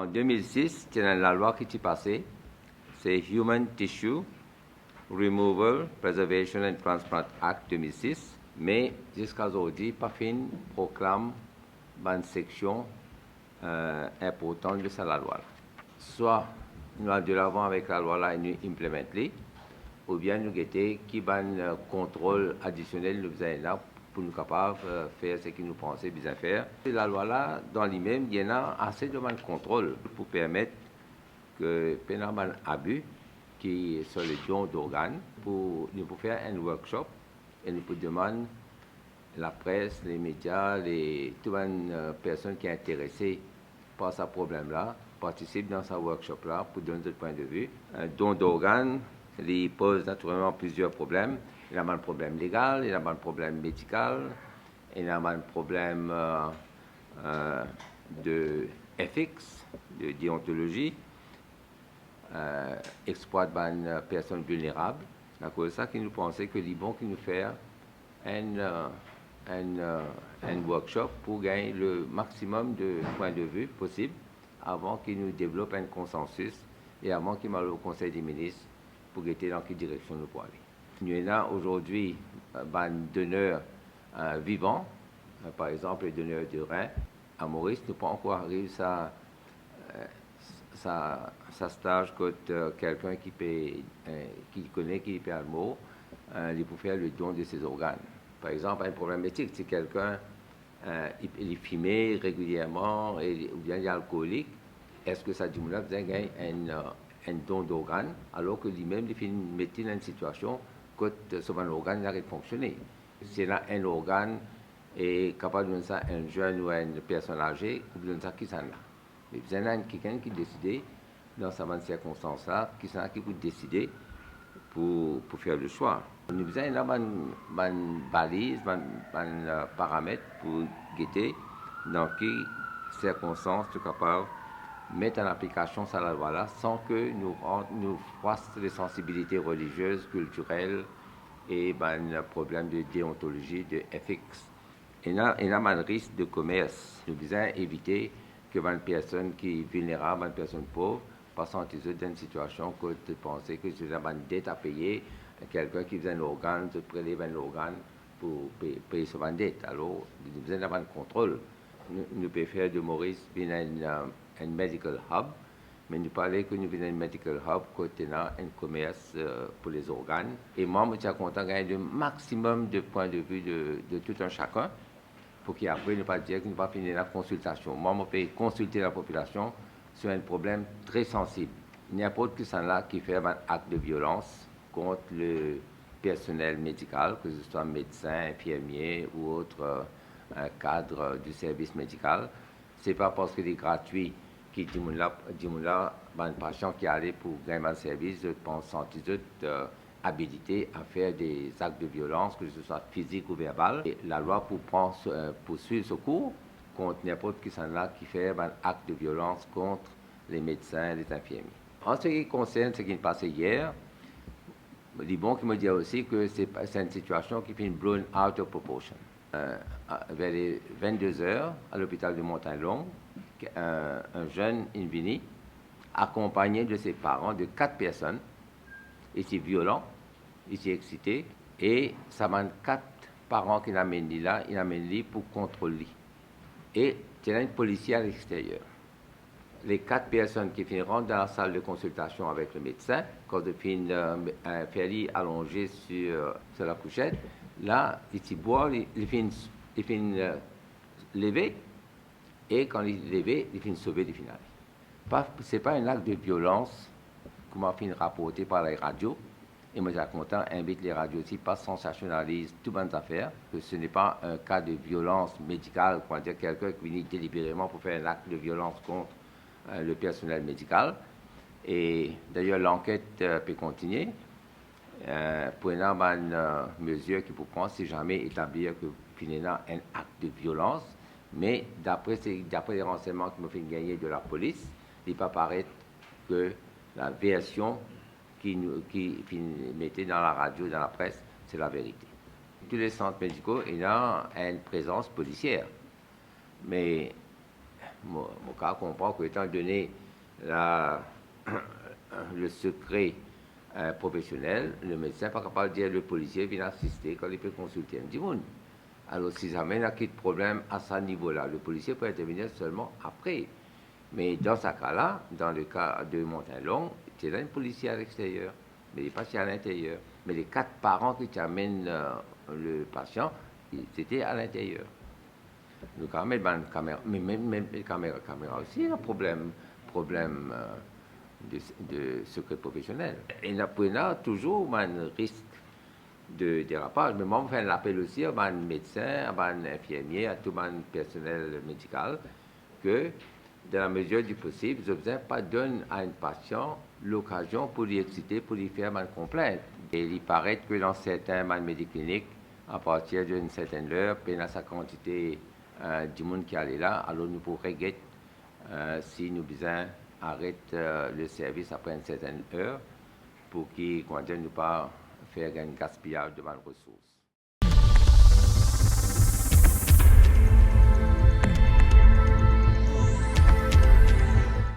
En 2006, il y a la loi qui est passée, c'est Human Tissue Removal, Preservation and Transplant Act 2006, mais jusqu'à aujourd'hui, PAFIN proclame une section importante de cette loi. Soit nous allons de l'avant avec la loi là et nous implémentons, ou bien nous guetter qui va un contrôle additionnel nous faisons là pour nous capables de faire ce que nous pensons bien faire. Et la loi là, dans lui-même, il y en a assez de contrôle pour permettre que pendant un abus qui est sur le don d'organes, pour nous pour faire un workshop et nous pour demander la presse, les médias, toutes les personnes qui sont intéressées par ce problème-là, participent dans ce workshop-là pour donner notre point de vue. Un don d'organes, il pose naturellement plusieurs problèmes. Il y a un problème légal, il y a un problème médical, il y a un problème de ethics, de déontologie, exploite une personne vulnérable. C'est à cause de ça que nous pensons que c'est bon que nous fassions un workshop pour gagner le maximum de points de vue possible avant qu'il nous développe un consensus et avant qu'il m'aille au Conseil des ministres pour guetter dans quelle direction nous pouvons aller. Nous avons aujourd'hui un donneur vivant, par exemple le donneur de rein à Maurice, nous pas encore arrivé à sa stage contre quelqu'un qui connaît, qui peut le mot, il peut faire le don de ses organes. Par exemple, un problème éthique, si quelqu'un il est fumé régulièrement ou bien il est alcoolique, est-ce que ça dit que vous avez un don d'organes alors que lui-même il fait mettre dans une situation que son organe n'arrête de fonctionner. Si là un organe est capable de donner ça à un jeune ou à une personne âgée, vous donne ça qui s'en a. Mais vous avez quelqu'un qui décide dans ces circonstances-là, qui peut décider pour faire le choix. Nous avons une balise, un paramètre pour guetter dans quelles circonstances nous sommes capables de mettre en application cette loi-là sans que nous fassions des sensibilités religieuses, culturelles et un problème de déontologie, de ethics. Il y a un risque de commerce. Nous devons éviter que une personne qui est vulnérable, une personne pauvre, passe en dans une situation que tu penses que tu as une dette à payer, quelqu'un qui faisait un organe, tu prélèves un organe pour payer son dette. Alors, nous devons avoir un contrôle. Nous pouvons faire de Maurice un medical hub, mais nous parlons que nous avons un medical hub côté un commerce pour les organes. Et moi, je suis content de gagner le maximum de points de vue de tout un chacun pour qu'après, ne pas dire que nous va finir la consultation. Moi, je peux consulter la population sur un problème très sensible. N'importe qui sont là qui fait un acte de violence contre le personnel médical, que ce soit médecin, infirmier ou autre cadre du service médical, ce n'est pas parce que c'est gratuit qui dit là, un patient qui allait pour gagner un service, je pense sentir habilité à faire des actes de violence, que ce soit physique ou verbal. Et la loi pour poursuivre ce cours contre n'importe qui sont là qui fait un acte de violence contre les médecins et les infirmiers. En ce qui concerne ce qui est passé hier, il est bon qui me dit aussi que c'est une situation qui fait une blown out of proportion. Vers les 22 heures, à l'hôpital de Montagne-Longue, un jeune Invini, accompagné de ses parents, de 4 personnes, ici violent, ici excité, et ça m'a 4 parents qui l'amènent là, ils l'amènent pour contrôler. Et il y a un policier à l'extérieur. Les 4 personnes qui finiront dans la salle de consultation avec le médecin, quand ils finissent un ferry allongé sur la couchette, là, ils boivent, ils finissent lever, et quand ils lèvent, ils finissent sauver les finales. Ce n'est pas un acte de violence, comme on finit rapporté par les radios. Et moi, j'ai content, invite les radios aussi, pas sensationnalise toutes les affaires, que ce n'est pas un cas de violence médicale, qu'on va dire quelqu'un qui vient délibérément pour faire un acte de violence contre le personnel médical. Et d'ailleurs, l'enquête peut continuer pour une mesure qu'il faut prendre si jamais établir que finalement un acte de violence. Mais d'après les renseignements qui me fait gagner de la police, il peut paraître que la version qui mettait dans la radio, dans la presse, c'est la vérité. Tous les centres médicaux, il y a une présence policière. Mais mon cas comprend que, étant donné la, le secret professionnel, le médecin n'est pas capable de dire le policier vient assister quand il peut consulter un monde. Alors, si ça mène à quel problème à ce niveau-là, le policier peut intervenir seulement après. Mais dans ce cas-là, dans le cas de Montagnelong, c'est un policier à l'extérieur, mais les patients à l'intérieur. Mais les 4 parents qui amènent le patient, c'était à l'intérieur. Le caméra, mais même les caméras aussi, un problème de secret professionnel. Et il y a toujours un risque de dérapage. Mais moi, je fais l'appel aussi à un médecin, à un infirmier, à tout le personnel médical, que dans la mesure du possible, je ne pas donner à un patient l'occasion pour lui exciter, pour lui faire une complainte. Et il paraît que dans certains médicliniques, à partir d'une certaine heure, il y a sa quantité du monde qui allait là, alors nous pourrons régler si nous besoin arrête le service après une certaine heure pour qu'il ne pas faire un gaspillage de ressources.